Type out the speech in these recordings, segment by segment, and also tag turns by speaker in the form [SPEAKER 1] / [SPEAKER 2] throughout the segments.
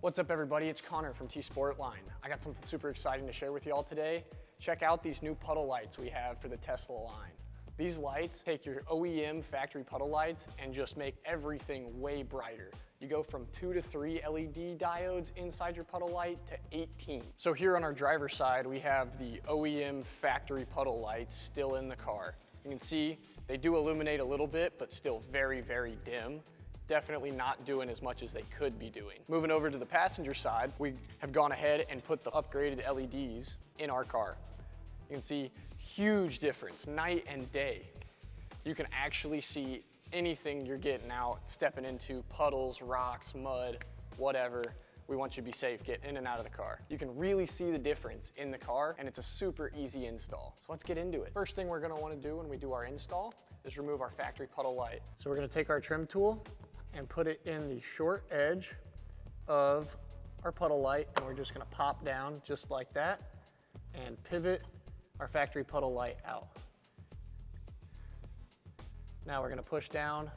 [SPEAKER 1] What's up everybody, it's Connor from T-sportline. I got something super exciting to share with you all today. Check out these new puddle lights we have for the Tesla line. These lights take your OEM factory puddle lights and just make everything way brighter. You go from 2 to 3 LED diodes inside your puddle light to 18. So here on our driver's side, we have the OEM factory puddle lights still in the car. You can see they do illuminate a little bit, but still very, very dim. Definitely not doing as much as they could be doing. Moving over to the passenger side, we have gone ahead and put the upgraded LEDs in our car. You can see huge difference, night and day. You can actually see anything you're getting out, stepping into puddles, rocks, mud, whatever. We want you to be safe, get in and out of the car. You can really see the difference in the car, and it's a super easy install. So let's get into it. First thing we're gonna wanna do when we do our install is remove our factory puddle light. So we're gonna take our trim tool and put it in the short edge of our puddle light, and we're just gonna pop down just like that and pivot our factory puddle light out. Now we're gonna push down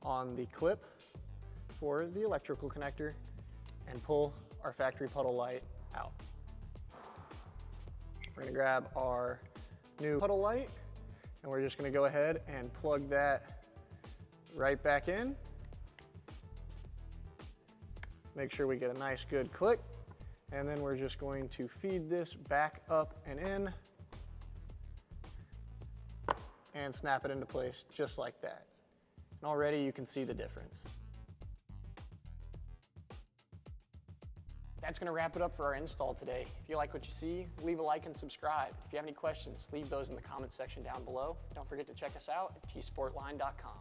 [SPEAKER 1] on the clip for the electrical connector and pull our factory puddle light out. We're gonna grab our new puddle light and we're just gonna go ahead and plug that right back in. Make sure we get a nice good click, and then we're just going to feed this back up and in and snap it into place just like that. And already you can see the difference. That's gonna wrap it up for our install today. If you like what you see, leave a like and subscribe. If you have any questions, leave those in the comments section down below. Don't forget to check us out at tsportline.com.